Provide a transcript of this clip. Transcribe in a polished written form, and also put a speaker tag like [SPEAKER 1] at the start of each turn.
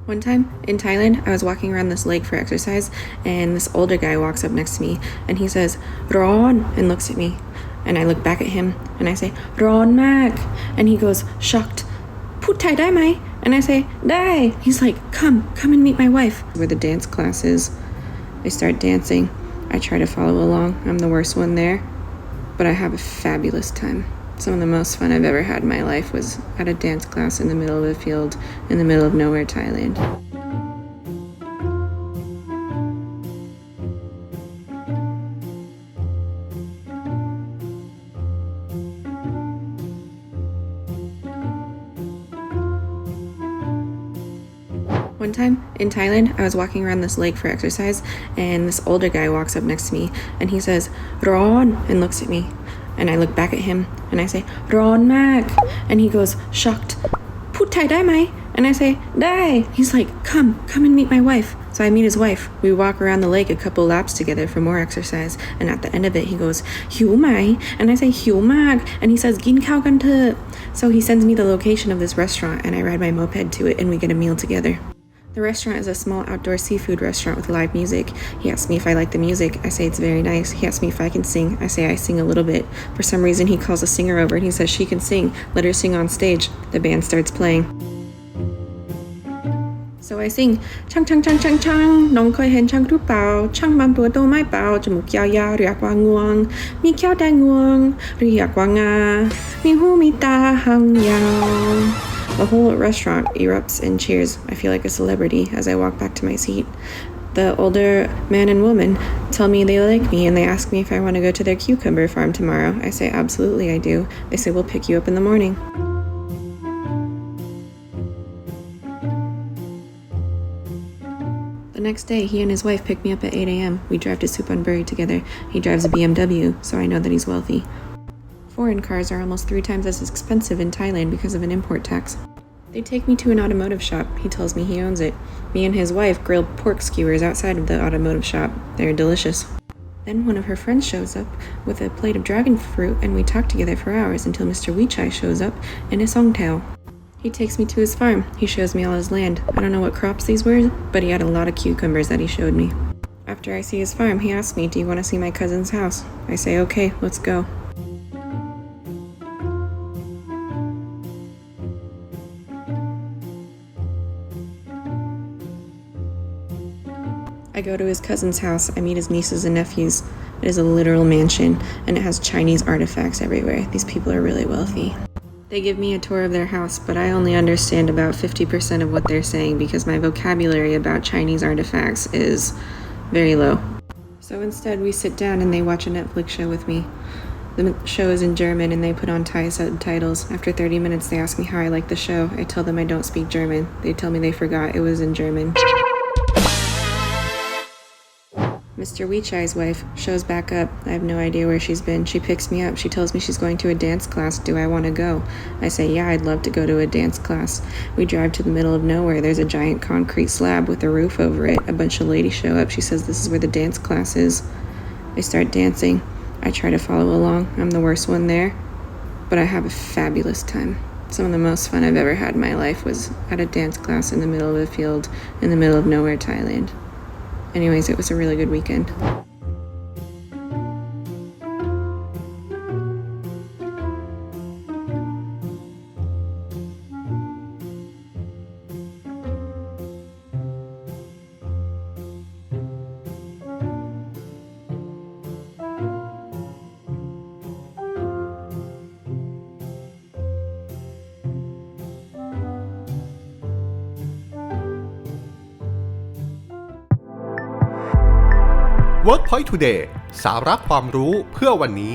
[SPEAKER 1] One time in Thailand, I was walking around this lake for exercise, and this older guy walks up next to me, and he says, "Ron," and looks at me. And I look back at him, and I say, "Ron mak," and he goes, shocked, "Put Thai dai mai?" And I say, "Dai." He's like, come and meet my wife. Where the dance class is. They start dancing. I try to follow along. I'm the worst one there, but I have a fabulous time. Some of the most fun I've ever had in my life was at a dance class in the middle of a field in the middle of nowhere, Thailand. One time in Thailand, I was walking around this lake for exercise, and this older guy walks up next to me, and he says, "Ron," and looks at me. And I look back at him, and I say, "Ron mak," and he goes, shocked, "Put Thai dai mai?" And I say, "Dai." He's like, come and meet my wife. So I meet his wife. We walk around the lake a couple laps together for more exercise, and at the end of it, he goes, "Hiu mai?" And I say, "Hiu mak," and he says, "Gin khao kan the." So he sends me the location of this restaurant, and I ride my moped to it, and we get a meal together. The restaurant is a small outdoor seafood restaurant with live music. He asks me if I like the music. I say it's very nice. He asks me if I can sing. I say I sing a little bit. For some reason, he calls a singer over and he says she can sing. Let her sing on stage. The band starts playing. So I sing, "Chang chang chang chang chang, น้องเคยเห็นช่างหรือเปล่าช่างบางตัวโตไม่เปล่าจมูกยาวๆเรียกว่างวงมีแก้วแดงงวงเรียกว่างามีหูมีตาหางยาว The whole restaurant erupts in cheers. I feel like a celebrity as I walk back to my seat. The older man and woman tell me they like me and they ask me if I want to go to their cucumber farm tomorrow. I say absolutely I do. They say we'll pick you up in the morning. The next day, he and his wife pick me up at 8 a.m. We drive to Supanburi together. He drives a BMW, so I know that he's wealthy. Foreign cars are almost 3 times as expensive in Thailand because of an import tax. They take me to an automotive shop. He tells me he owns it. Me and his wife grilled pork skewers outside of the automotive shop. They're delicious. Then one of her friends shows up with a plate of dragon fruit, and we talk together for hours until Mr. Wichai shows up in a songtail. He takes me to his farm. He shows me all his land. I don't know what crops these were, but he had a lot of cucumbers that he showed me. After I see his farm, he asks me, "Do you want to see my cousin's house?" I say, "Okay, let's go." I go to his cousin's house. I meet his nieces and nephews. It is a literal mansion, and it has Chinese artifacts everywhere. These people are really wealthy. They give me a tour of their house, but I only understand about 50% of what they're saying because my vocabulary about Chinese artifacts is very low. So instead, we sit down and they watch a Netflix show with me. The show is in German and they put on Thai subtitles. After 30 minutes, they ask me how I like the show. I tell them I don't speak German. They tell me they forgot it was in German. Mr. Wichai's wife shows back up. I have no idea where she's been. She picks me up. She tells me she's going to a dance class. Do I want to go? I say, yeah, I'd love to go to a dance class. We drive to the middle of nowhere. There's a giant concrete slab with a roof over it. A bunch of ladies show up. She says this is where the dance class is. They start dancing. I try to follow along. I'm the worst one there, but I have a fabulous time. Some of the most fun I've ever had in my life was at a dance class in the middle of a field in the middle of nowhere, Thailand. Anyways, it was a really good weekend.
[SPEAKER 2] workpointTODAY สาระความรู้เพื่อวันนี้